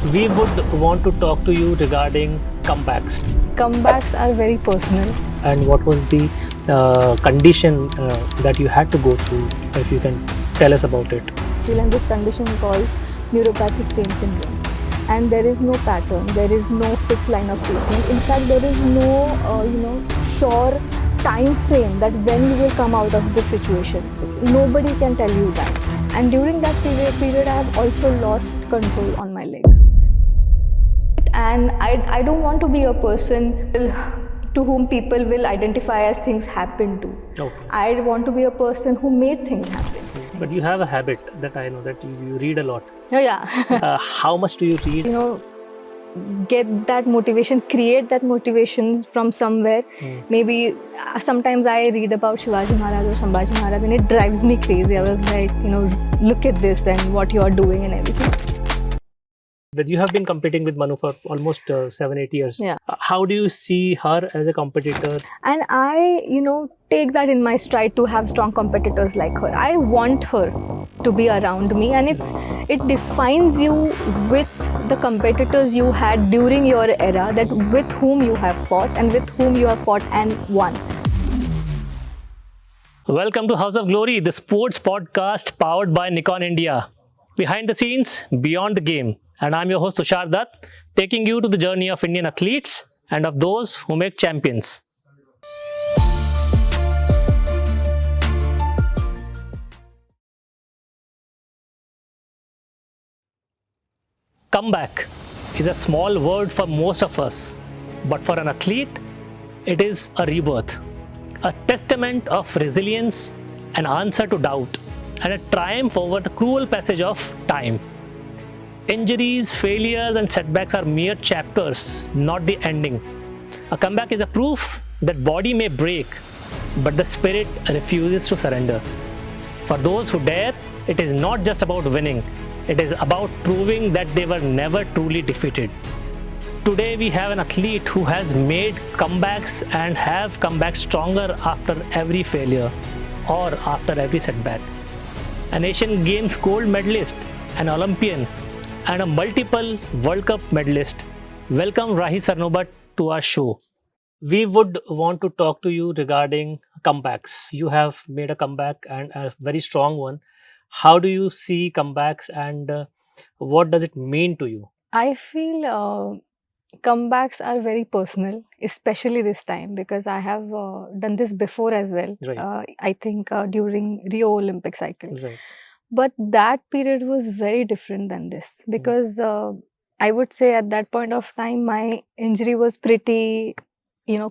We would want to talk to you regarding comebacks Comebacks are very personal. and what was the condition that you had to go through, if you can tell us about it. In this condition called neuropathic pain syndrome. And there is no pattern, there is no fixed line of treatment. In fact, there is no, sure time frame that when you will come out of this situation. Nobody can tell you that. And during that period I have also lost control on my leg. And I don't want to be a person to whom people will identify as things happen to. Okay. I want to be a person who made things happen. But you have a habit that I know that you read a lot. Yeah. How much do you read? Get that motivation, create that motivation from somewhere. Maybe sometimes I read about Shivaji Maharaj or Sambhaji Maharaj and it drives me crazy. I was like, look at this and what you are doing and everything. But you have been competing with Manu for almost 7-8 years. Yeah. How do you see her as a competitor? And I, take that in my stride to have strong competitors like her. I want her to be around me, and it defines you with the competitors you had during your era, that with whom you have fought and with whom you have fought and won. Welcome to House of Glory, the sports podcast powered by Nikon India. Behind the scenes, beyond the game. And I'm your host Tushar Dutt, taking you to the journey of Indian athletes and of those who make champions. Comeback is a small word for most of us, but for an athlete, it is a rebirth, a testament of resilience, an answer to doubt, and a triumph over the cruel passage of time. Injuries, failures, and setbacks are mere chapters, not the ending. A comeback is a proof that body may break, but the spirit refuses to surrender. For those who dare, it is not just about winning, it is about proving that they were never truly defeated. Today we have an athlete who has made comebacks and have come back stronger after every failure or after every setback. An Asian Games gold medalist, an Olympian, and a multiple World Cup medalist. Welcome Rahi Sarnobat to our show. We would want to talk to you regarding comebacks. You have made a comeback and a very strong one. How do you see comebacks and what does it mean to you? I feel comebacks are very personal, especially this time, because I have done this before as well. Right. I think during Rio Olympic cycle. Right. But that period was very different than this, because I would say at that point of time my injury was pretty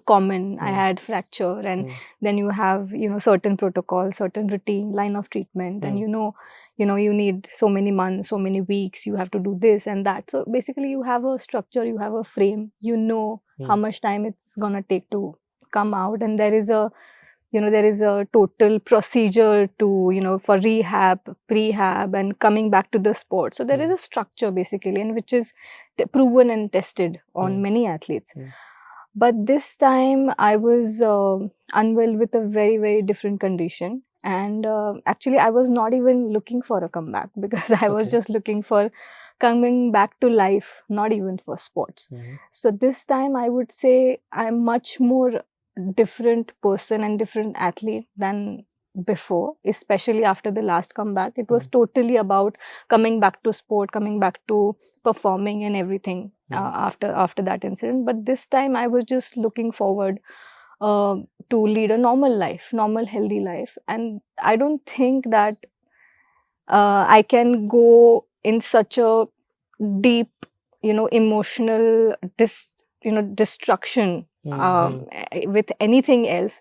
common. I had fracture, and then you have certain protocols, certain routine, line of treatment, and you need so many months, so many weeks, you have to do this and that. So basically you have a structure, you have a frame, how much time it's gonna take to come out, and there is a total procedure to for rehab, prehab, and coming back to the sport. So there is a structure basically, and which is proven and tested on many athletes. But this time I was unwell with a very, very different condition. And actually I was not even looking for a comeback, because I was just looking for coming back to life, not even for sports. So this time I would say I'm much more different person and different athlete than before, especially after the last comeback. It was totally about coming back to sport, coming back to performing and everything after that incident. But this time I was just looking forward to lead a normal life, normal healthy life. And I don't think that I can go in such a deep emotional destruction with anything else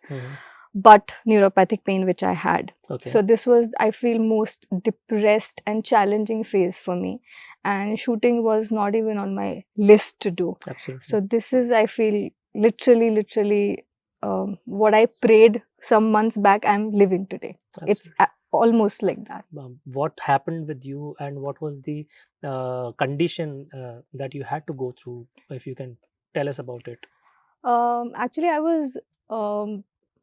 but neuropathic pain which I had. So this was, I feel, most depressed and challenging phase for me, and shooting was not even on my list to do. Absolutely. So this is, I feel, literally what I prayed some months back, I'm living today. Absolutely. It's almost like that. What happened with you and what was the condition that you had to go through, if you can tell us about it? Actually I was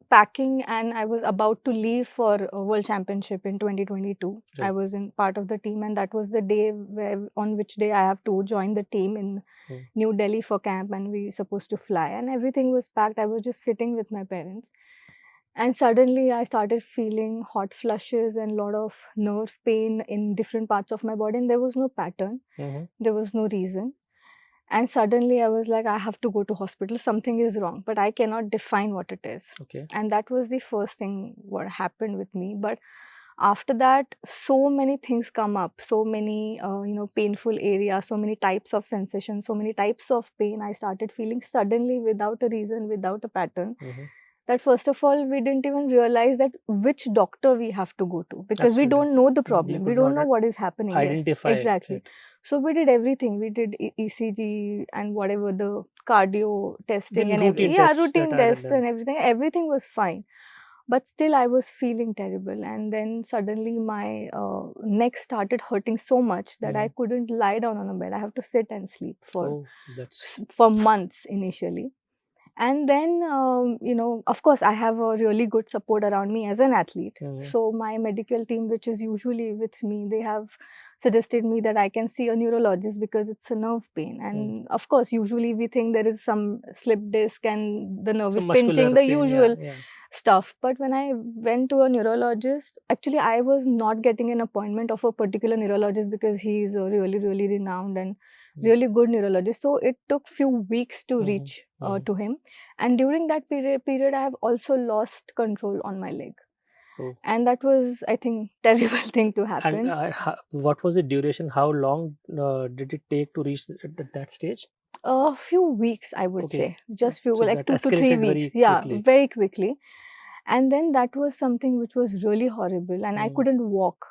packing and I was about to leave for World Championship in 2022. Right. I was in part of the team, and that was the day on which day I have to join the team in New Delhi for camp, and we supposed to fly, and everything was packed. I was just sitting with my parents, and suddenly I started feeling hot flushes and a lot of nerve pain in different parts of my body, and there was no pattern. There was no reason. And suddenly I was like, I have to go to hospital. Something is wrong, but I cannot define what it is. Okay. And that was the first thing what happened with me. But after that, so many things come up, so many, painful areas, so many types of sensations, so many types of pain I started feeling suddenly without a reason, without a pattern. That first of all, we didn't even realize that which doctor we have to go to, because we don't know the problem. We don't know what is happening. Identify. Yes, exactly. Right. So we did everything. We did ECG and whatever the cardio testing and routine tests and everything. Everything was fine. But still I was feeling terrible, and then suddenly my neck started hurting so much that I couldn't lie down on a bed. I have to sit and sleep for months initially. And then, of course, I have a really good support around me as an athlete. So my medical team, which is usually with me, they have suggested me that I can see a neurologist because it's a nerve pain. And of course, usually we think there is some slip disc and the nerve is pinching, the usual stuff. But when I went to a neurologist, actually, I was not getting an appointment of a particular neurologist because he is a really, really renowned and really good neurologist. So it took few weeks to reach to him. And during that period, I have also lost control on my leg. And that was, I think, terrible thing to happen. And what was the duration? How long did it take to reach that stage? A few weeks, I would say. Just few, So like that 2 to 3 weeks. quickly. Very quickly. And then that was something which was really horrible, and I couldn't walk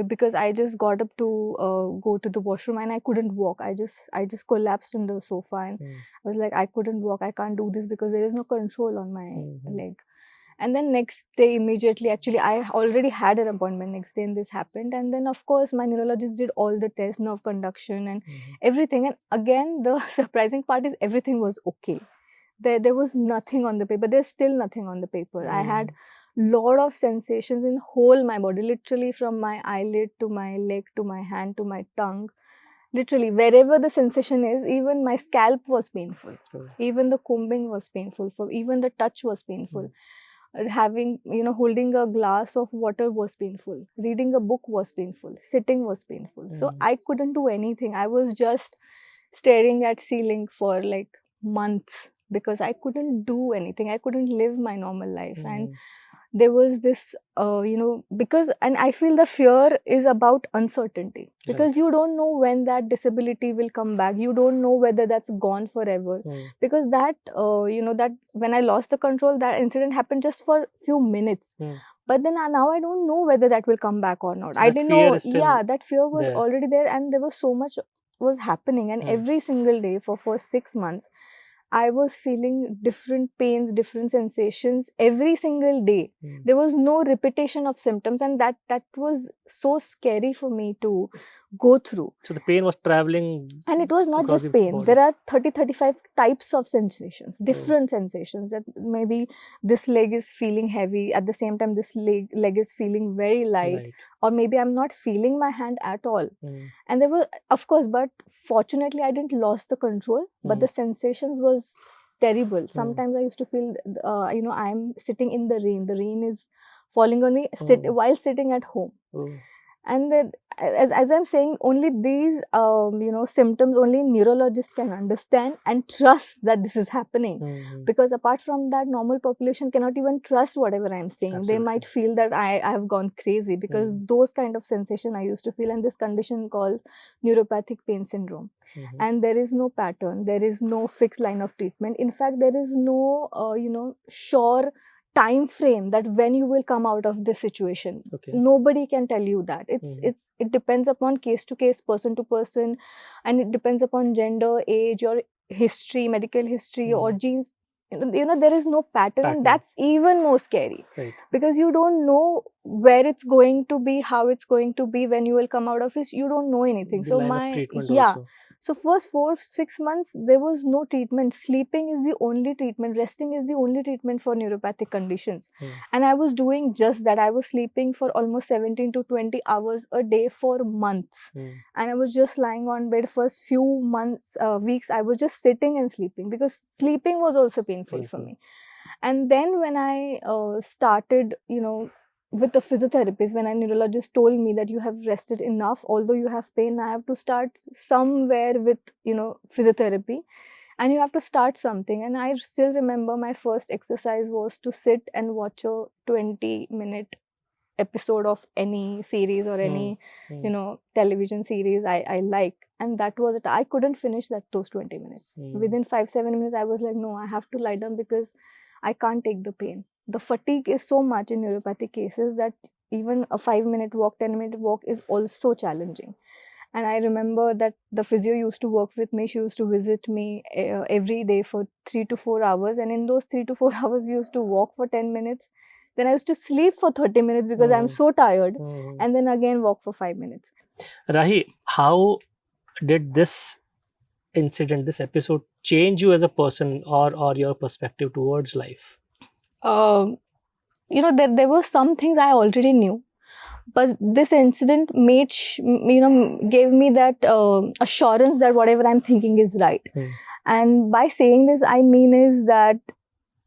because I just got up to go to the washroom and I couldn't walk. I just collapsed on the sofa, and I was like, I couldn't walk. I can't do this because there is no control on my leg. And then next day immediately, actually I already had an appointment next day, and this happened. And then of course my neurologist did all the tests, nerve conduction and everything. And again, the surprising part is everything was okay. There was nothing on the paper. There's still nothing on the paper. I had lot of sensations in whole my body, literally from my eyelid to my leg to my hand to my tongue. Literally wherever the sensation is, even my scalp was painful. Even the combing was painful. Even the touch was painful. Having, holding a glass of water was painful. Reading a book was painful. Sitting was painful. So I couldn't do anything. I was just staring at ceiling for like months, because I couldn't do anything. I couldn't live my normal life. And there was this, because, and I feel the fear is about uncertainty, because you don't know when that disability will come back. You don't know whether that's gone forever. Because that, that when I lost the control, that incident happened just for few minutes. But then now I don't know whether that will come back or not. So I didn't know. Yeah, that fear was already there, and there was so much was happening. And every single day for first 6 months, I was feeling different pains, different sensations every single day. There was no repetition of symptoms, and that was so scary for me to go through. So the pain was traveling. And it was not just pain. There are 30-35 types of sensations, different sensations. That maybe this leg is feeling heavy, at the same time this leg is feeling very light. Or maybe I'm not feeling my hand at all. And there were, of course, but fortunately I didn't lose the control, but the sensations was terrible. Sometimes I used to feel, I'm sitting in the rain is falling on me while sitting at home. And then, as I'm saying, only these, symptoms only neurologists can understand and trust that this is happening. Because apart from that, normal population cannot even trust whatever I'm saying. Absolutely. They might feel that I have gone crazy, because those kind of sensation I used to feel, and this condition called neuropathic pain syndrome. And there is no pattern. There is no fixed line of treatment. In fact, there is no, sure time frame that when you will come out of this situation. Nobody can tell you that. It depends upon case to case, person to person, and it depends upon gender, age, or history, medical history, or genes. There is no pattern, and that's even more scary. Because you don't know where it's going to be, how it's going to be, when you will come out of it. You don't know anything. The line of treatment also. So first 4-6 months, there was no treatment. Sleeping is the only treatment. Resting is the only treatment for neuropathic conditions. And I was doing just that. I was sleeping for almost 17 to 20 hours a day for months. And I was just lying on bed. First few months, weeks, I was just sitting and sleeping, because sleeping was also painful for me. And then when I started, with the physiotherapist, when a neurologist told me that you have rested enough, although you have pain, I have to start somewhere with, physiotherapy, and you have to start something. And I still remember my first exercise was to sit and watch a 20-minute episode of any series or any, television series I like. And that was it. I couldn't finish those 20 minutes. Within 5-7 minutes, I was like, no, I have to lie down because I can't take the pain. The fatigue is so much in neuropathic cases that even a 5-minute walk, 10-minute walk is also challenging. And I remember that the physio used to work with me. She used to visit me every day for 3 to 4 hours. And in those 3 to 4 hours, we used to walk for 10 minutes. Then I used to sleep for 30 minutes because I'm so tired. And then again walk for 5 minutes. Rahi, how did this incident, this episode, change you as a person or your perspective towards life? There were some things I already knew, but this incident gave me that assurance that whatever I'm thinking is right. And by saying this, I mean is that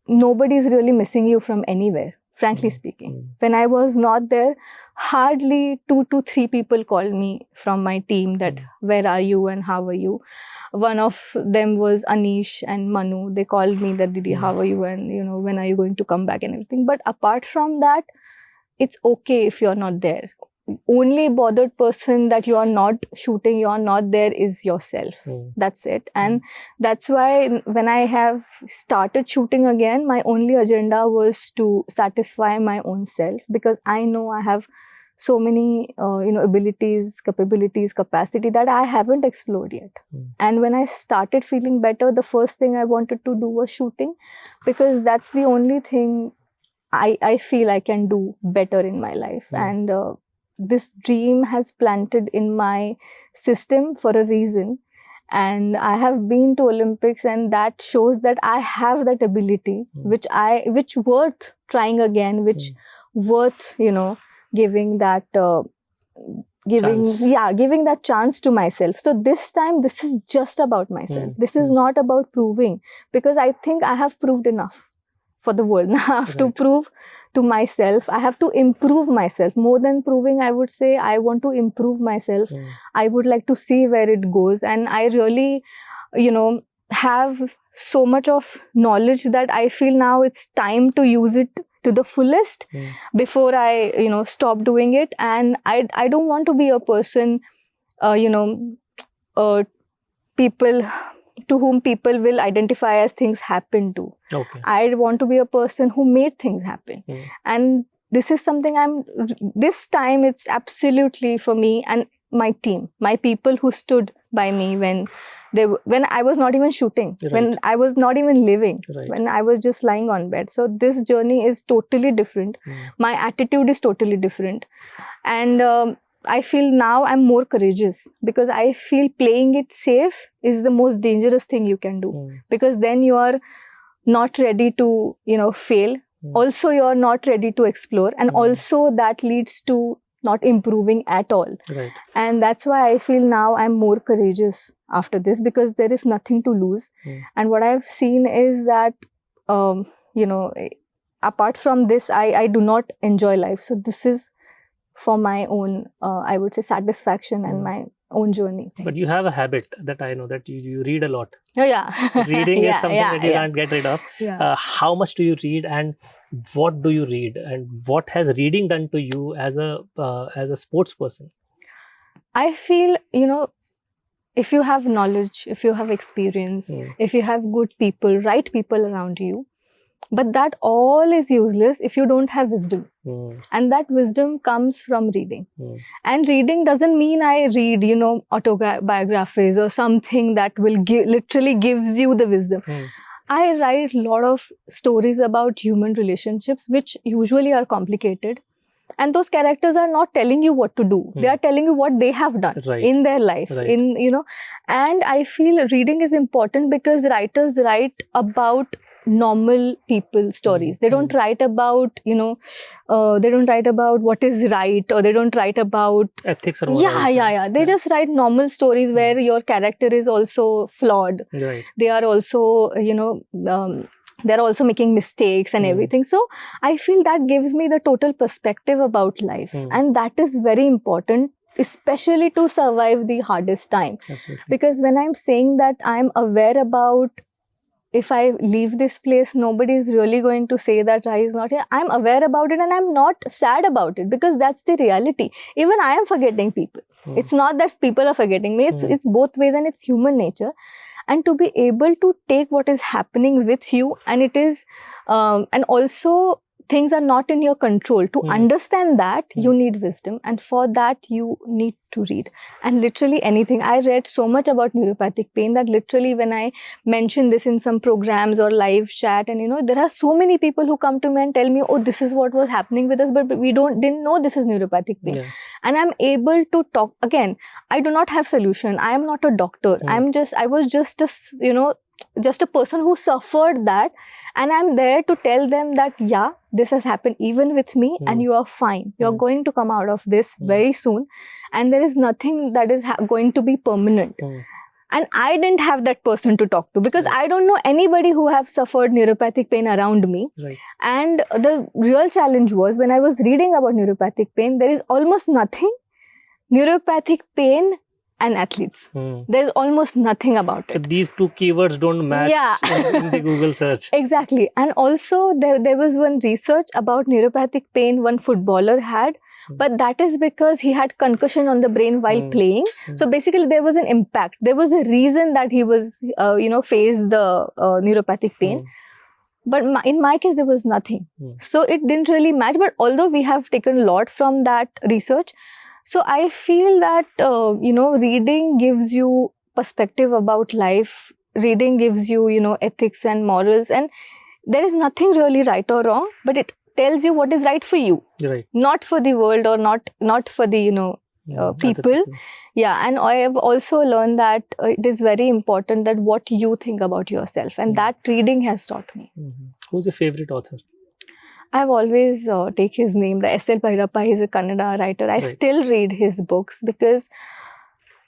nobody is really missing you from anywhere, frankly speaking. When I was not there, hardly 2 to 3 people called me from my team that where are you and how are you. One of them was Anish and Manu. They called me that, Didi, how are you, and when are you going to come back and everything. But apart from that, it's okay if you're not there. Only bothered person that you are not shooting, you are not there, is yourself. That's it. And that's why when I have started shooting again, my only agenda was to satisfy my own self, because I know I have so many abilities, capabilities, capacity that I haven't explored yet. And when I started feeling better, the first thing I wanted to do was shooting, because that's the only thing I feel I can do better in my life. And this dream has planted in my system for a reason. And I have been to Olympics, and that shows that I have that ability, which worth trying again, which worth, giving that giving that chance to myself. So this time, this is just about myself. This is not about proving, because I think I have proved enough for the world. Now I have to prove to myself. I have to improve myself. More than proving, I would say I want to improve myself. I would like to see where it goes. And I really, have so much of knowledge that I feel now it's time to use it to the fullest before I, stop doing it. And I don't want to be a person, people to whom people will identify as things happen to. I want to be a person who made things happen. And this is something this time it's absolutely for me and my team, my people who stood by me when I was not even shooting, when I was not even living, when I was just lying on bed. So this journey is totally different. My attitude is totally different. And I feel now I'm more courageous, because I feel playing it safe is the most dangerous thing you can do, because then you are not ready to, fail. Also, you're not ready to explore. And also that leads to not improving at all. And that's why I feel now I'm more courageous after this, because there is nothing to lose. And what I've seen is that, apart from this, I do not enjoy life. So this is for my own, I would say, satisfaction and my own journey. But you have a habit that I know, that you read a lot. Oh, yeah. Reading is something that you can't get rid of. How much do you read, and what do you read, and what has reading done to you as a sports person? I feel, if you have knowledge, if you have experience, if you have good people, right people around you, but that all is useless if you don't have wisdom. And that wisdom comes from reading. And reading doesn't mean I read, autobiographies or something that will literally gives you the wisdom. I write a lot of stories about human relationships, which usually are complicated. And those characters are not telling you what to do. They are telling you what they have done in their life. And I feel reading is important because writers write about normal people stories. They don't write about, they don't write about what is right, or they don't write about ethics or morals. They just write normal stories where your character is also flawed. They are also, they're also making mistakes and everything. So I feel that gives me the total perspective about life. And that is very important, especially to survive the hardest time. Absolutely. Because when I'm saying that I'm aware about, if I leave this place, nobody is really going to say that Rahi is not here. I'm aware about it and I'm not sad about it, because that's the reality. Even I am forgetting people. It's not that people are forgetting me. It's both ways, and it's human nature. And to be able to take what is happening with you, and it is, and also things are not in your control. To understand that, you need wisdom, and for that you need to read. And literally anything. I read so much about neuropathic pain that literally when I mention this in some programs or live chat, and there are so many people who come to me and tell me, oh, this is what was happening with us, but we didn't know this is neuropathic pain. And I'm able to talk. Again, I do not have solution. I am not a doctor. I was just a person who suffered that, and I'm there to tell them that this has happened even with me, and you are fine. You're going to come out of this very soon, and there is nothing that is going to be permanent. And I didn't have that person to talk to, because I don't know anybody who have suffered neuropathic pain around me. And the real challenge was, when I was reading about neuropathic pain, there is almost nothing neuropathic pain and athletes. There's almost nothing about it. So these two keywords don't match in the Google search. Exactly. And also there was one research about neuropathic pain one footballer had, but that is because he had concussion on the brain while playing. So basically there was an impact. There was a reason that he was, faced the neuropathic pain. But in my case, there was nothing. So it didn't really match. But although we have taken a lot from that research, so I feel that, reading gives you perspective about life. Reading gives you, ethics and morals. And there is nothing really right or wrong, but it tells you what is right for you. Not for the world, or not for the, people. And I have also learned that it is very important that what you think about yourself. And that reading has taught me. Who's your favorite author? I've always take his name, the S.L. Bhairappa. He's a Kannada writer. I still read his books because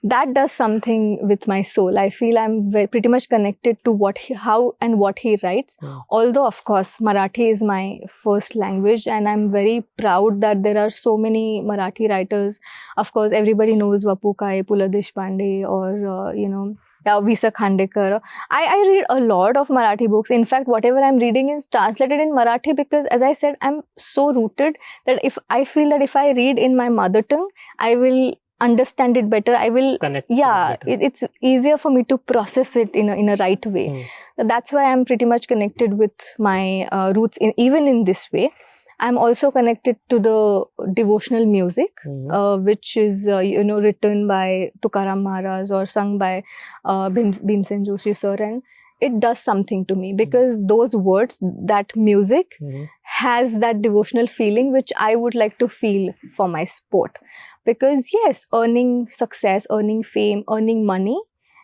that does something with my soul. I feel I'm pretty much connected to how and what he writes. Although, of course, Marathi is my first language, and I'm very proud that there are so many Marathi writers. Of course, everybody knows Vapu Kaye, Pula Deshpande, or, Visa Khandekar. I read a lot of Marathi books. In fact, whatever I'm reading is translated in Marathi because, as I said, I'm so rooted that if I feel that if I read in my mother tongue, I will understand it better. I will connect. It's easier for me to process it in a right way. That's why I'm pretty much connected with my roots even in this way. I'm also connected to the devotional music, which is, written by Tukaram Maharaj or sung by Bhimsen Joshi sir. And it does something to me because those words, that music has that devotional feeling which I would like to feel for my sport. Because yes, earning success, earning fame, earning money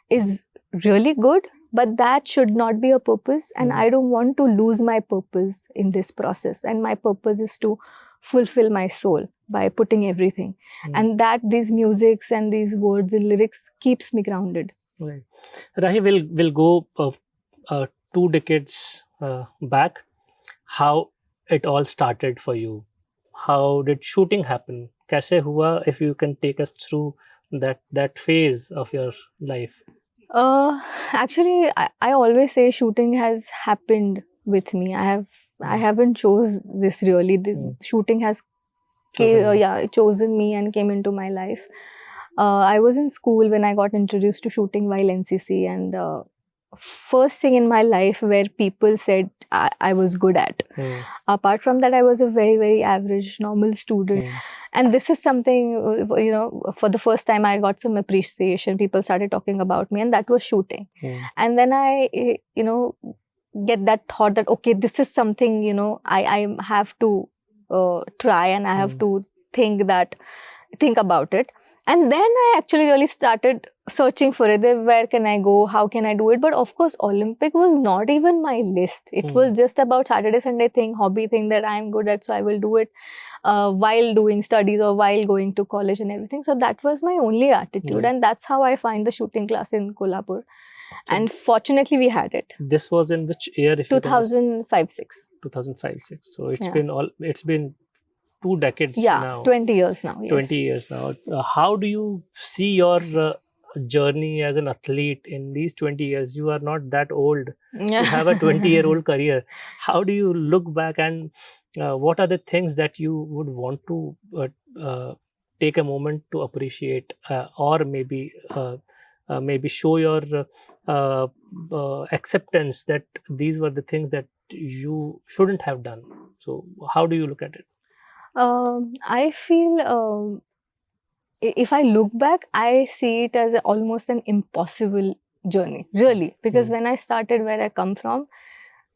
is really good. But that should not be a purpose, and I don't want to lose my purpose in this process. And my purpose is to fulfill my soul by putting everything. And that these musics and these words and lyrics keeps me grounded. Right. Rahi, we'll go 2 decades back. How it all started for you? How did shooting happen? Kaise hua? If you can take us through that phase of your life. Actually, I always say shooting has happened with me. I haven't chose this really. The shooting has chosen me and came into my life. I was in school when I got introduced to shooting while NCC, and first thing in my life where people said I was good at. Apart from that, I was a very, very average, normal student. And this is something, for the first time I got some appreciation. People started talking about me, and that was shooting. And then I, get that thought that, okay, this is something, I have to try, and I have to think about it. And then I actually really started searching for it. Where can I go? How can I do it? But of course, Olympic was not even my list. It was just about Saturday, Sunday thing, hobby thing that I'm good at. So I will do it while doing studies or while going to college and everything. So that was my only attitude. And that's how I find the shooting class in Kolhapur. And fortunately, we had it. This was in which year? 2005-06. 2005-06. So it's been 2 decades now. 20 years now. Yes. 20 years now. How do you see your journey as an athlete in these 20 years? You are not that old. You have a 20-year-old career. How do you look back, and what are the things that you would want to take a moment to appreciate, or maybe show your acceptance that these were the things that you shouldn't have done? So how do you look at it? I feel if I look back, I see it as almost an impossible journey, really. Because when I started where I come from,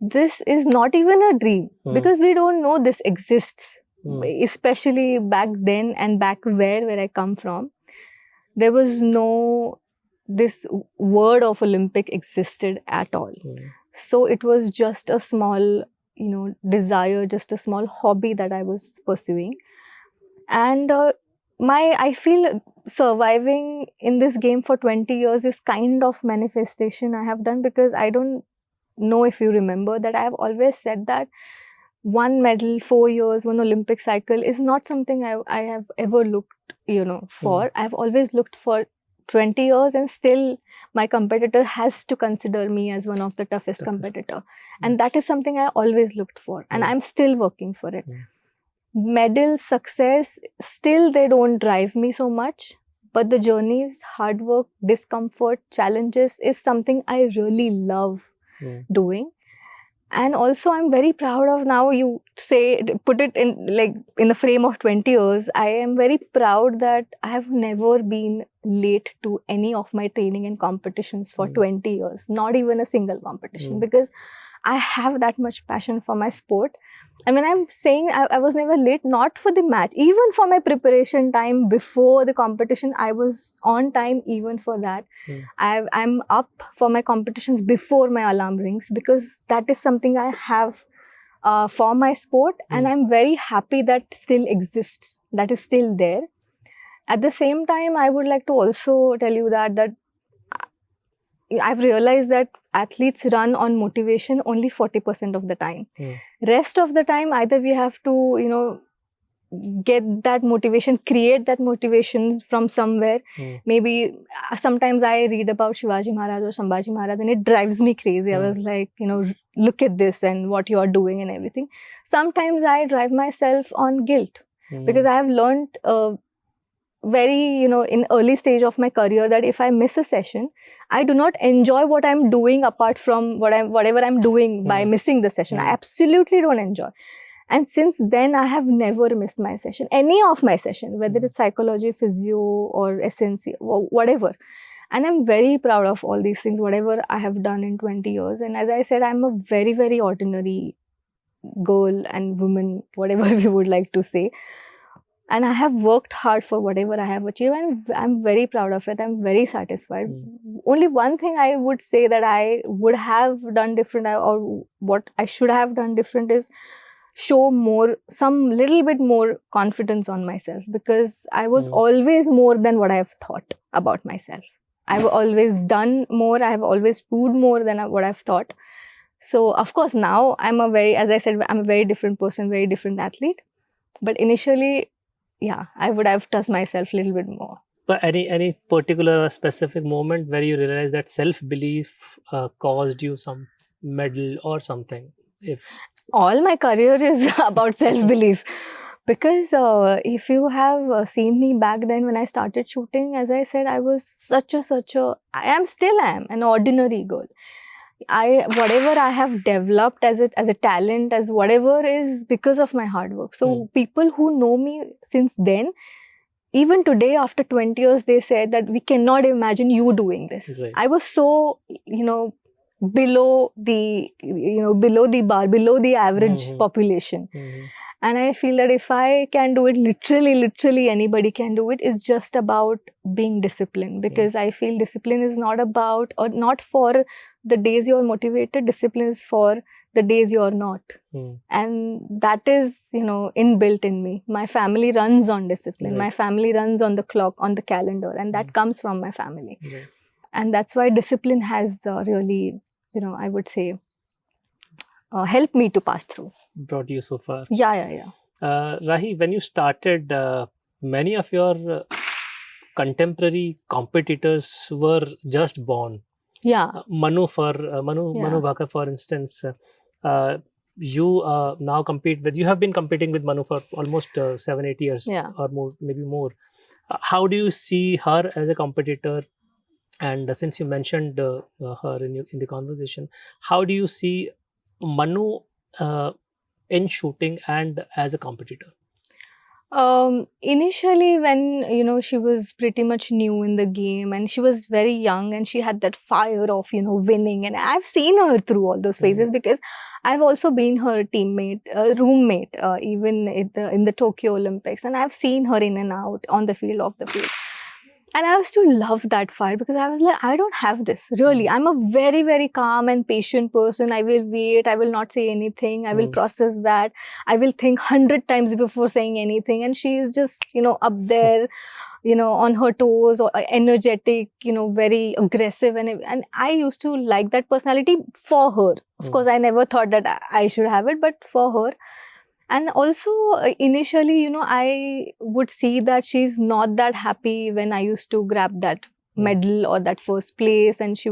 this is not even a dream, because we don't know this exists, especially back then and back where I come from. There was no, this word of Olympic existed at all. So it was just a small, desire, just a small hobby that I was pursuing. And I feel surviving in this game for 20 years is kind of manifestation I have done, because I don't know if you remember that I have always said that 1 medal, 4 years, 1 Olympic cycle is not something I have ever looked, for. I've always looked for 20 years, and still my competitor has to consider me as one of the toughest competitor. And that is something I always looked for, and I'm still working for it. Medal, success, still they don't drive me so much, but the journeys, hard work, discomfort, challenges is something I really love doing. And also I'm very proud of, now you say, put it in in the frame of 20 years, I am very proud that I have never been late to any of my training and competitions for 20 years, not even a single competition, because I have that much passion for my sport. And when I'm saying I was never late, not for the match, even for my preparation time before the competition, I was on time even for that. I'm up for my competitions before my alarm rings, because that is something I have for my sport, and I'm very happy that still exists, that is still there. At the same time, I would like to also tell you that I've realized that athletes run on motivation only 40% of the time. Rest of the time, either we have to, get that motivation, create that motivation from somewhere. Maybe sometimes I read about Shivaji Maharaj or Sambhaji Maharaj, and it drives me crazy. I was like, look at this and what you are doing and everything. Sometimes I drive myself on guilt, because I have learned very, in early stage of my career, that if I miss a session, I do not enjoy what I'm doing apart from whatever I'm doing by missing the session. I absolutely don't enjoy. And since then, I have never missed my session, any of my session, whether it's psychology, physio, or SNC, or whatever. And I'm very proud of all these things, whatever I have done in 20 years. And as I said, I'm a very, very ordinary girl and woman, whatever we would like to say. And I have worked hard for whatever I have achieved, and I'm very proud of it. I'm very satisfied. Only one thing I would say that I would have done different, or what I should have done different, is show some little bit more confidence on myself, because I was always more than what I have thought about myself. I've always done more. I have always proved more than what I've thought. So of course now as I said, I'm a very different person, very different athlete. But initially, I would have touched myself a little bit more. But any particular specific moment where you realize that self-belief caused you some medal or something? All my career is about self-belief, because if you have seen me back then when I started shooting, as I said, I was I am an ordinary girl. Whatever I have developed as a talent, as whatever, is because of my hard work. So people who know me since then, even today after 20 years, they said that we cannot imagine you doing this. Right. I was so, below the bar, below the average population. And I feel that if I can do it, literally anybody can do it. It's just about being disciplined, because I feel discipline is not about, or not for the days you're motivated. Discipline is for the days you're not. And that is, inbuilt in me. My family runs on discipline. Right. My family runs on the clock, on the calendar, and that comes from my family. Right. And that's why discipline has really, I would say, helped me to pass through. Brought you so far. Yeah. Rahi, when you started, many of your contemporary competitors were just born. Yeah. Manu Bhaker, for instance, you now compete with. You have been competing with Manu for almost 7-8 years, or more, maybe more. How do you see her as a competitor? And since you mentioned her in the conversation, how do you see Manu in shooting and as a competitor? Initially, when she was pretty much new in the game, and she was very young, and she had that fire of winning, and I've seen her through all those phases, because I've also been her teammate, roommate, even in the Tokyo Olympics, and I've seen her in and out on the field, off the field. And I used to love that fire, because I was like, I don't have this. Really, I'm a very, very calm and patient person. I will wait. I will not say anything. I will process that. I will think 100 times before saying anything. And she is just, up there, on her toes, or energetic, very aggressive. And I used to like that personality for her. Of course, I never thought that I should have it, but for her. And also, initially, I would see that she's not that happy when I used to grab that medal or that first place, and she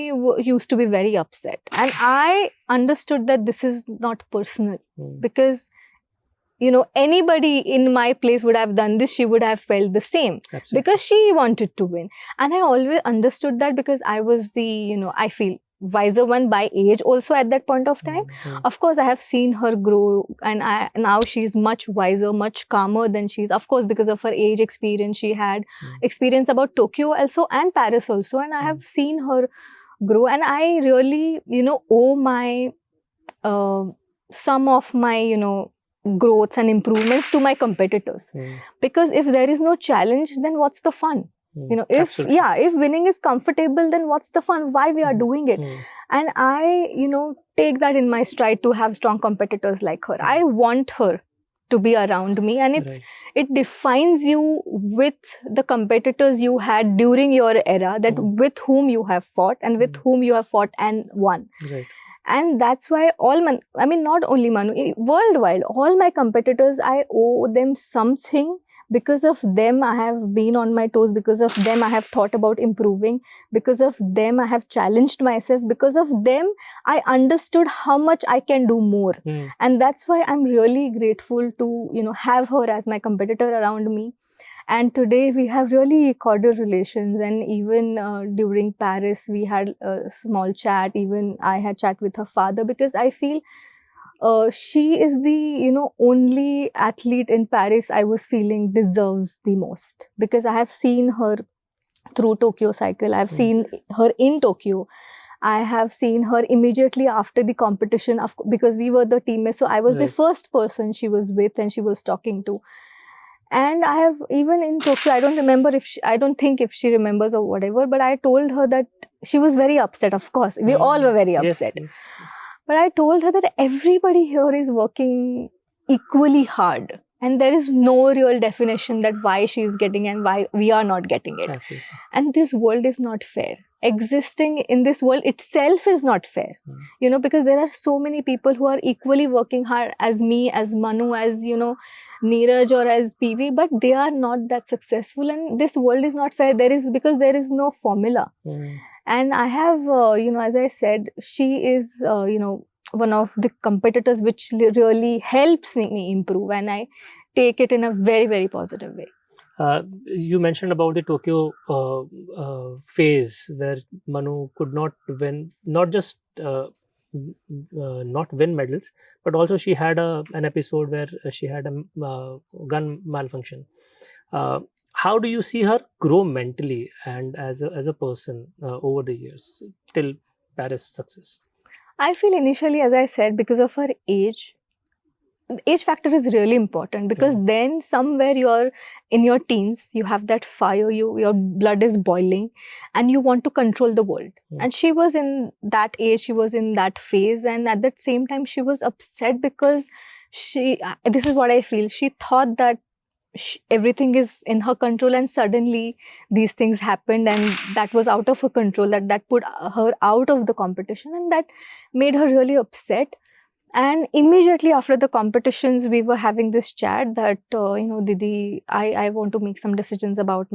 used to be very upset. And I understood that this is not personal, because anybody in my place would have done this, she would have felt the same. Absolutely. Because she wanted to win. And I always understood that, because I was the, I feel, wiser one by age also at that point of time. Of course, I have seen her grow, and now she's much wiser, much calmer than she is. Of course, because of her age, experience, she had experience about Tokyo also and Paris also, and I have seen her grow. And I really, owe my some of my growths and improvements to my competitors, because if there is no challenge, then what's the fun? If winning is comfortable, then what's the fun? Why we are doing it? And I, take that in my stride to have strong competitors like her. I want her to be around me, and it defines you with the competitors you had during your era, that with whom you have fought and with whom you have fought and won. And that's why not only Manu, worldwide, all my competitors, I owe them something. Because of them, I have been on my toes. Because of them, I have thought about improving. Because of them, I have challenged myself. Because of them, I understood how much I can do more. And that's why I'm really grateful to, have her as my competitor around me. And today we have really cordial relations, and even during Paris we had a small chat. Even I had chat with her father, because I feel she is the only athlete in Paris I was feeling deserves the most, because I have seen her through Tokyo cycle. I have seen her in Tokyo. I have seen her immediately after the competition, because we were the teammates. So I was the first person she was with and she was talking to. And I have, even in Tokyo, I don't remember I don't think if she remembers or whatever, but I told her that she was very upset. Of course, we all were very upset. Yes. But I told her that everybody here is working equally hard. And there is no real definition that why she is getting and why we are not getting it. Absolutely. And this world is not fair. Existing in this world itself is not fair. Because there are so many people who are equally working hard as me, as Manu, as, Neeraj or as PV, but they are not that successful. And this world is not fair. Because there is no formula. And I have, as I said, she is, one of the competitors which really helps me improve, and I take it in a very, very positive way. You mentioned about the Tokyo phase where Manu could not win, not just not win medals, but also she had an episode where she had a gun malfunction. How do you see her grow mentally and as a person over the years till Paris success? I feel initially, as I said, because of her age, age factor is really important, because then somewhere you're in your teens, you have that fire, your blood is boiling and you want to control the world. And she was in that age, she was in that phase, and at that same time she was upset because this is what I feel, she thought that everything is in her control, and suddenly these things happened and that was out of her control, that put her out of the competition, and that made her really upset. And immediately after the competitions, we were having this chat that, Didi, I want to make some decisions about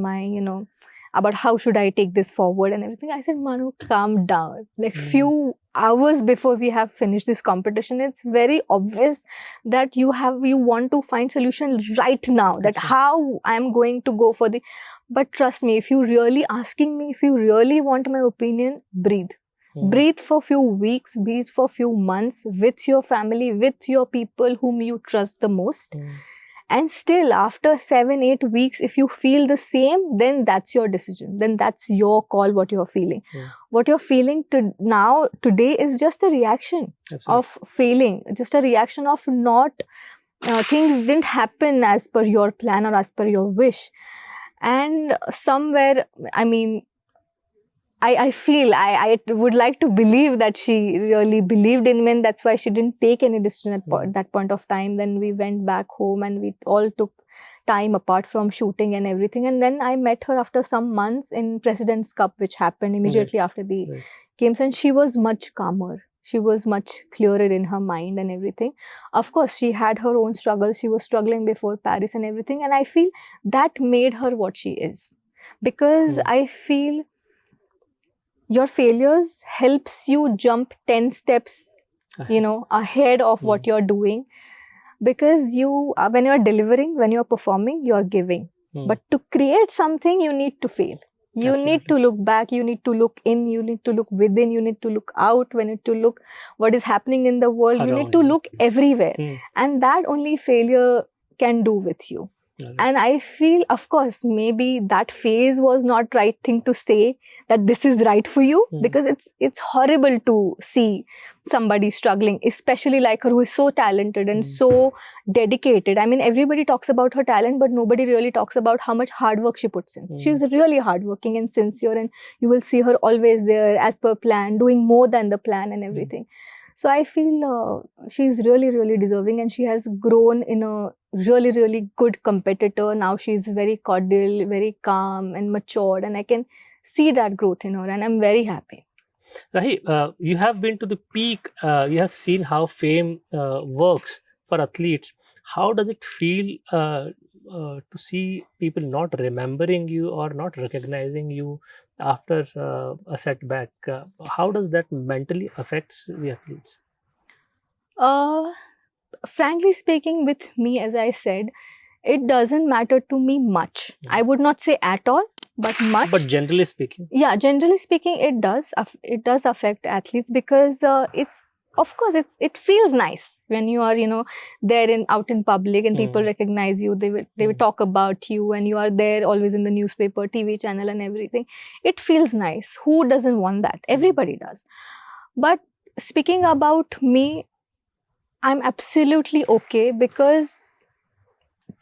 about how should I take this forward and everything. I said, Manu, calm down. Like few hours before we have finished this competition, it's very obvious that you want to find solution right now, that how I'm going to go for the, but trust me, if you really asking me, if you really want my opinion, breathe. Breathe for few weeks, breathe for few months with your family, with your people whom you trust the most. And still after 7-8 weeks, if you feel the same, then that's your decision. Then that's your call, what you're feeling. What you're feeling today is just a reaction of failing, just a reaction of not, things didn't happen as per your plan or as per your wish. And somewhere, I mean, I feel, I would like to believe that she really believed in me, and that's why she didn't take any decision at that point of time. Then we went back home and we all took time apart from shooting and everything. And then I met her after some months in President's Cup, which happened immediately after the games. And she was much calmer. She was much clearer in her mind and everything. Of course, she had her own struggles. She was struggling before Paris and everything. And I feel that made her what she is. Because I feel your failures helps you jump 10 steps, ahead of what you're doing. Because when you're delivering, when you're performing, you're giving. But to create something, you need to fail. You need to look back, you need to look in, you need to look within, you need to look out, you need to look what is happening in the world, you need to look everywhere. And that only failure can do with you. And I feel, of course, maybe that phase was not right thing to say, that this is right for you, because it's horrible to see somebody struggling, especially like her, who is so talented and so dedicated. I mean, everybody talks about her talent, but nobody really talks about how much hard work she puts in. She's really hardworking and sincere, and you will see her always there as per plan, doing more than the plan and everything. So I feel she's really, really deserving, and she has grown in a really, really good competitor. Now she's very cordial, very calm and matured, and I can see that growth in her, and I'm very happy. Rahi, you have been to the peak. You have seen how fame works for athletes. How does it feel to see people not remembering you or not recognizing you after a setback? How does that mentally affects the athletes? Frankly speaking, with me, as I said, it doesn't matter to me much. I would not say at all, but much. But generally speaking? Yeah, generally speaking, it does. It does affect athletes, because of course, it feels nice when you are, there out in public and people recognize you. They will talk about you, and you are there always in the newspaper, TV channel and everything. It feels nice. Who doesn't want that? Everybody does. But speaking about me, I'm absolutely okay, because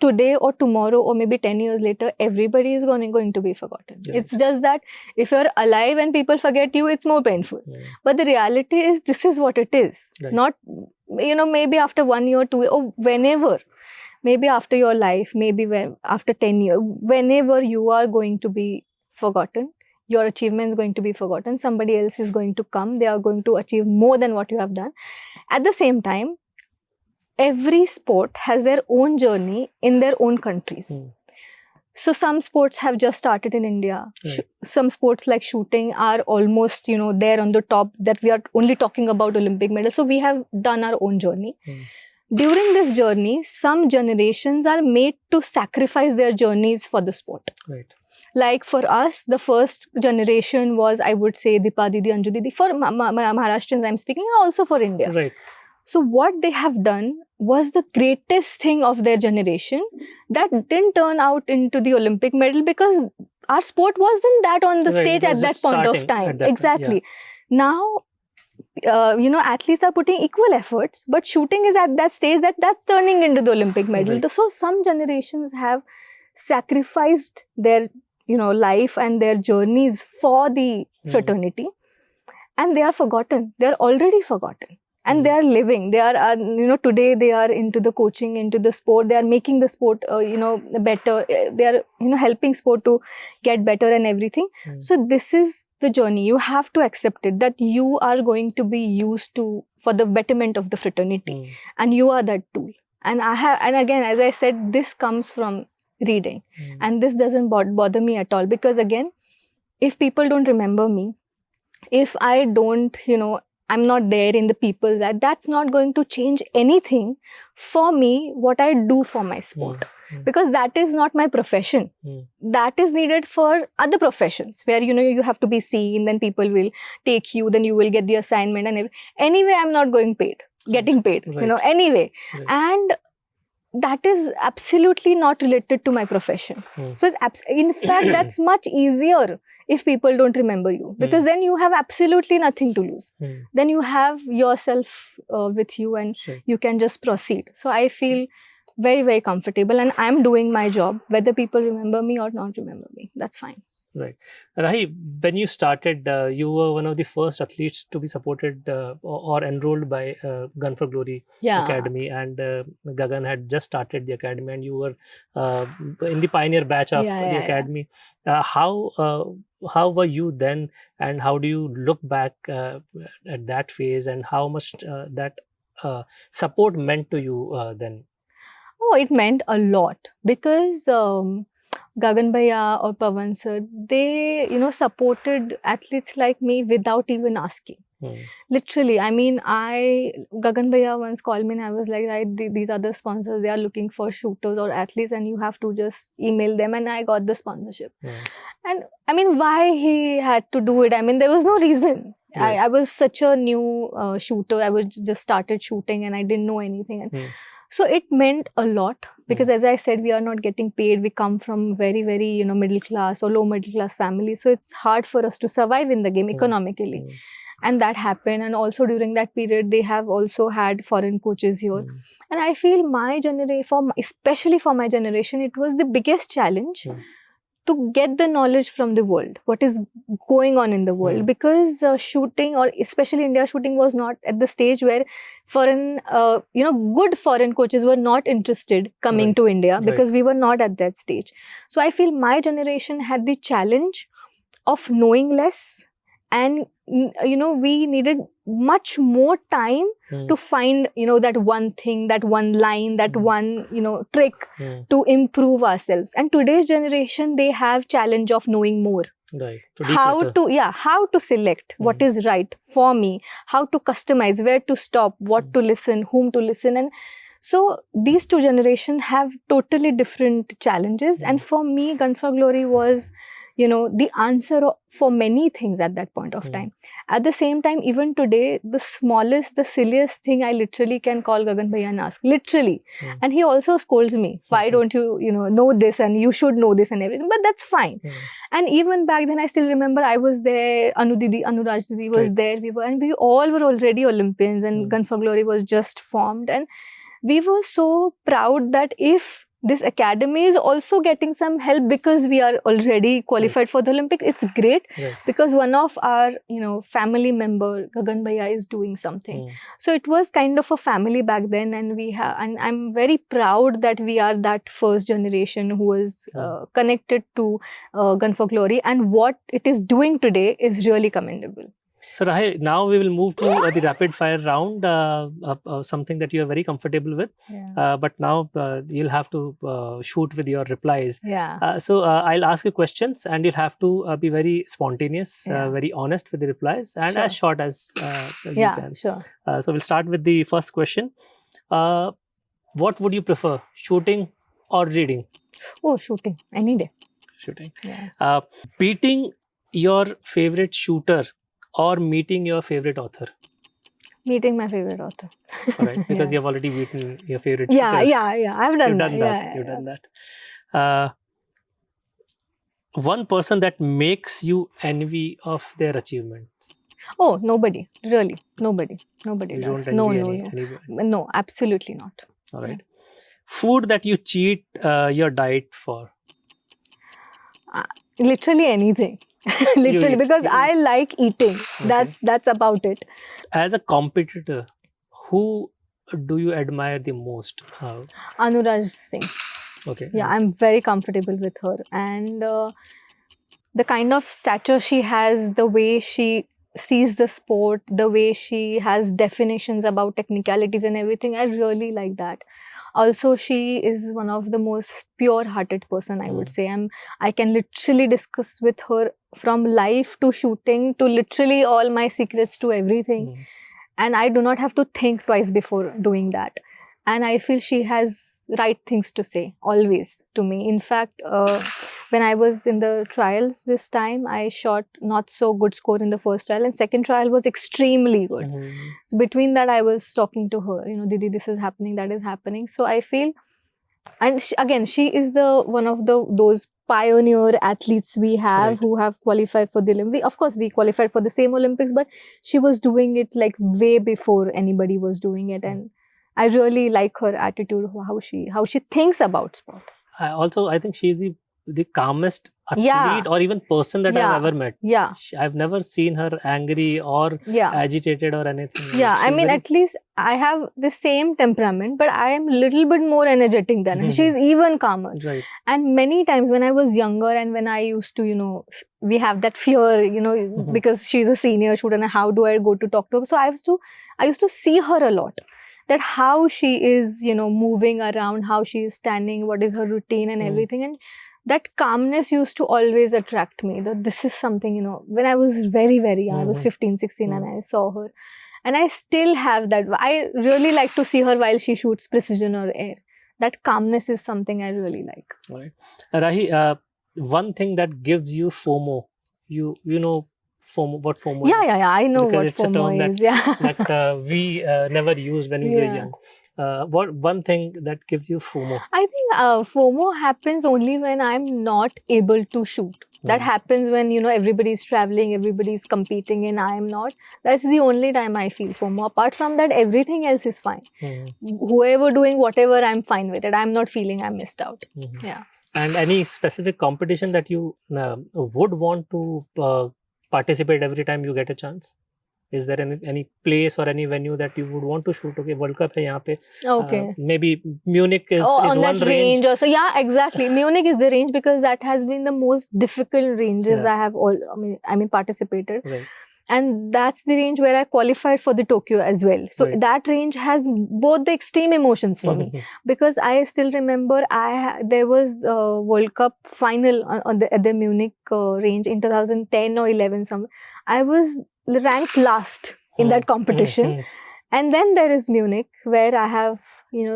today or tomorrow or maybe 10 years later, everybody is going to be forgotten. It's just that if you're alive and people forget you, it's more painful. But the reality is, this is what it is. Not, maybe after 1 year, 2 years, or whenever, maybe after your life, maybe after 10 years, whenever you are going to be forgotten, your achievement is going to be forgotten. Somebody else is going to come. They are going to achieve more than what you have done. At the same time, every sport has their own journey in their own countries. So some sports have just started in India. Some sports like shooting are almost, there on the top, that we are only talking about Olympic medals. So we have done our own journey. During this journey, some generations are made to sacrifice their journeys for the sport. Like for us, the first generation was, I would say, Dipa Didi, Anju Didi. For Maharashtrians, I'm speaking, also for India. So what they have done was the greatest thing of their generation that didn't turn out into the Olympic medal, because our sport wasn't that on the stage at that point of time. Exactly. Now, athletes are putting equal efforts, but shooting is at that stage that's turning into the Olympic medal. Right. So some generations have sacrificed their life and their journeys for the fraternity, and they are forgotten. They are already forgotten. And they are living. They are, today they are into the coaching, into the sport. They are making the sport, better. They are, helping sport to get better and everything. So this is the journey. You have to accept it, that you are going to be used to for the betterment of the fraternity, and you are that tool. And and again, as I said, this comes from reading, and this doesn't bother me at all, because again, if people don't remember me, if I don't, I'm not there in the people's eye, that's not going to change anything for me, what I do for my sport. Because that is not my profession. That is needed for other professions where, you have to be seen, then people will take you, then you will get the assignment and everything. Anyway, I'm not getting paid, Right. Anyway. Right. And that is absolutely not related to my profession. So in fact, that's much easier if people don't remember you, because then you have absolutely nothing to lose. Then you have yourself with you, and you can just proceed. So I feel very, very comfortable, and I'm doing my job, whether people remember me or not remember me. That's fine. Right. Rahi, when you started, you were one of the first athletes to be supported or enrolled by Gun for Glory Academy, and Gagan had just started the academy, and you were in the pioneer batch of the academy. How were you then, and how do you look back at that phase, and how much that support meant to you then? Oh, it meant a lot, because Gagan Bhaiya or Pawan sir, they, supported athletes like me without even asking. Literally, I mean, Gagan Bhaiya once called me and I was like, right, these are the sponsors, they are looking for shooters or athletes and you have to just email them, and I got the sponsorship. And I mean, why he had to do it? I mean, there was no reason. I was such a new shooter. I was just started shooting and I didn't know anything. And so it meant a lot, because as I said, we are not getting paid. We come from very, very, middle class or low middle class families. So it's hard for us to survive in the game economically. And that happened. And also during that period, they have also had foreign coaches here. And I feel my generation, especially for my generation, it was the biggest challenge to get the knowledge from the world, what is going on in the world, because shooting, or especially India shooting, was not at the stage where foreign, good foreign coaches were not interested coming to India, because we were not at that stage. So I feel my generation had the challenge of knowing less, and we needed much more time to find that one thing, that one line, that one trick to improve ourselves. And today's generation, they have challenge of knowing more. Right. How to select what is right for me, how to customize, where to stop, what to listen, whom to listen. And so these two generations have totally different challenges. And for me, Gun for Glory was the answer for many things at that point of time. At the same time, even today, the smallest, the silliest thing, I literally can call Gagan Bhaiya and ask, literally. And he also scolds me, why don't you, know this, and you should know this and everything. But that's fine. And even back then, I still remember I was there, Anuraj Didi was there, and we all were already Olympians, and Gun for Glory was just formed. And we were so proud that if this academy is also getting some help, because we are already qualified for the Olympics, it's great, because one of our family member, Gagan Bhaiya, is doing something. So it was kind of a family back then, and and I'm very proud that we are that first generation who was connected to Gun for Glory, and what it is doing today is really commendable. So Rahi, now we will move to the rapid fire round, something that you are very comfortable with. But now you'll have to shoot with your replies. So I'll ask you questions, and you'll have to be very spontaneous, very honest with the replies, and as short as you can. So we'll start with the first question. What would you prefer, shooting or reading? Oh, shooting, any day. Shooting. Beating your favorite shooter or meeting your favorite author? Meeting my favorite author. All right, because you've already beaten your favorite shooters. I've done that. You've done that. One person that makes you envy of their achievement. Oh, nobody. Really, nobody. Nobody You does. don't No, envy no, any, no. No, absolutely not. all right. Food that you cheat your diet for. Literally anything. Literally, because I like eating. Okay. That's about it. As a competitor, who do you admire the most? Anuraj Singh. Okay. Yeah, I'm very comfortable with her. And the kind of stature she has, the way she sees the sport, the way she has definitions about technicalities and everything, I really like that. Also, she is one of the most pure-hearted person, I would say. I can literally discuss with her from life to shooting to literally all my secrets to everything. And I do not have to think twice before doing that. And I feel she has right things to say always to me. In fact, when I was in the trials this time, I shot not so good score in the first trial, and second trial was extremely good. So between that, I was talking to her, Didi, this is happening, that is happening. So I feel, and she is the one of those pioneer athletes we have who have qualified for the Olympics. Of course, we qualified for the same Olympics, but she was doing it like way before anybody was doing it, and I really like her attitude, how she thinks about sport. I think she's the calmest athlete or even person that I've ever met. Yeah. I've never seen her angry or agitated or anything. Yeah, I mean, at least I have the same temperament, but I am a little bit more energetic than her. She's even calmer. Right. And many times when I was younger and when I used to, we have that fear, because she's a senior shooter and how do I go to talk to her? So I used to see her a lot. That how she is, moving around, how she is standing, what is her routine and everything. And that calmness used to always attract me. That this is something, when I was very, very young, I was 15, 16 and I saw her. And I still have that. I really like to see her while she shoots precision or air. That calmness is something I really like. All right. Rahi, one thing that gives you FOMO, you know FOMO, what FOMO is? Yeah, I know because what it's FOMO a term is. that we never use when we were young. What one thing that gives you FOMO? I think FOMO happens only when I'm not able to shoot. That happens when, everybody's traveling, everybody's competing and I am not. That's the only time I feel FOMO. Apart from that, everything else is fine. Whoever doing whatever, I'm fine with it. I'm not feeling I missed out. Yeah. And any specific competition that you would want to participate every time you get a chance? Is there any place or any venue that you would want to shoot? Okay, World Cup hai yahan pe. Okay. Maybe Munich is on one that range also. Yeah, exactly. Munich is the range because that has been the most difficult ranges I have participated. Right. And that's the range where I qualified for the Tokyo as well. So that range has both the extreme emotions for me. Because I still remember there was a World Cup final at the Munich range in 2010 or 11 somewhere. I was ranked last in that competition. And then there is Munich where I have,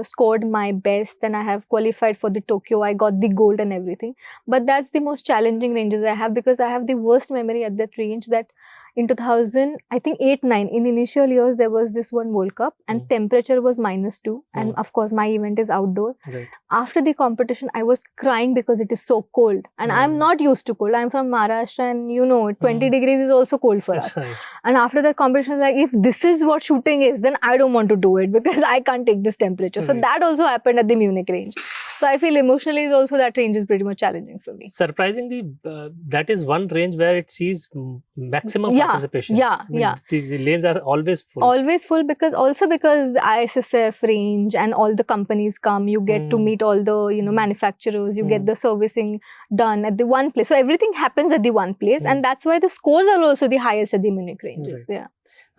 scored my best and I have qualified for the Tokyo. I got the gold and everything. But that's the most challenging ranges I have because I have the worst memory at that range that in 2000, I think 8-9, in initial years, there was this one World Cup and temperature was -2. And of course, my event is outdoor. Right. After the competition, I was crying because it is so cold. And I'm not used to cold. I'm from Maharashtra and 20 degrees is also cold for us. And after that competition, I was like, if this is what shooting is, then I don't want to do it because I can't take this temperature. So that also happened at the Munich range. So I feel emotionally is also that range is pretty much challenging for me. Surprisingly, that is one range where it sees maximum participation. The lanes are always full. Always full because the ISSF range and all the companies come. You get to meet all the manufacturers. You get the servicing done at the one place. So everything happens at the one place, and that's why the scores are also the highest at the Munich ranges. Right. Yeah.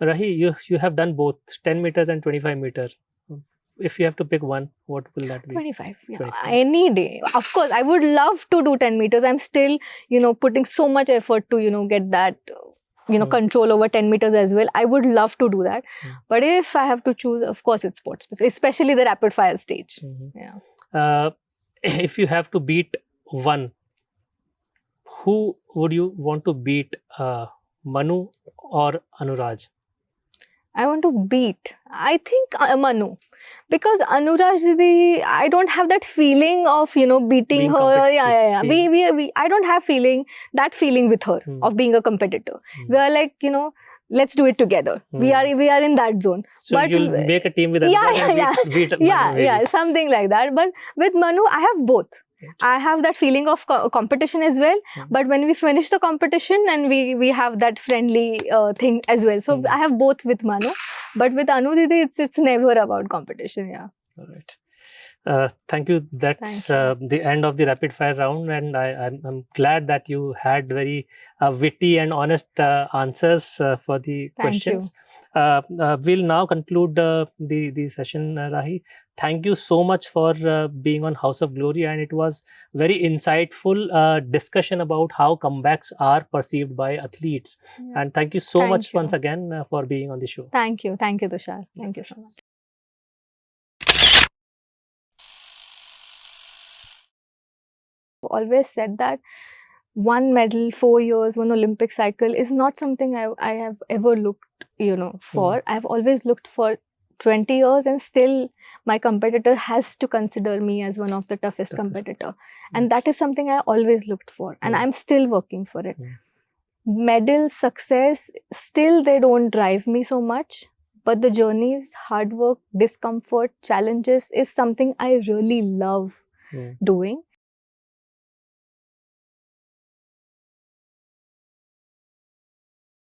Rahi, you have done both 10 meters and 25 meter. If you have to pick one, what will that be? 25. Yeah. 25. Any day. Of course, I would love to do 10 meters. I'm still, putting so much effort to, get that, control over 10 meters as well. I would love to do that. But if I have to choose, of course, it's sports, especially the rapid fire stage. Yeah. If you have to beat one, who would you want to beat, Manu or Anuraj? I want to beat, I think, Manu. Because Anuraj Didi, I don't have that feeling of, beating her. Yeah. I don't have that feeling with her of being a competitor. We are like, let's do it together. We are in that zone. So but you'll make a team with something like that. But with Manu, I have both. I have that feeling of competition as well. But when we finish the competition and we have that friendly thing as well. So I have both with Manu. But with Anu Didi, it's never about competition. Yeah. All right. Thank you. That's the end of the rapid fire round, and I'm glad that you had very witty and honest answers for the questions. We'll now conclude the session, Rahi. Thank you so much for being on House of Glory, and it was very insightful discussion about how comebacks are perceived by athletes. Yeah. And thank you so much once again for being on the show. Thank you, Tushar. Thank you so much. Always said that one medal, 4 years, one Olympic cycle is not something I have ever looked, for. I've always looked for 20 years, and still my competitor has to consider me as one of the toughest competitor. And that is something I always looked for, and I'm still working for it. Medal success, still they don't drive me so much, but the journeys, hard work, discomfort, challenges is something I really love doing.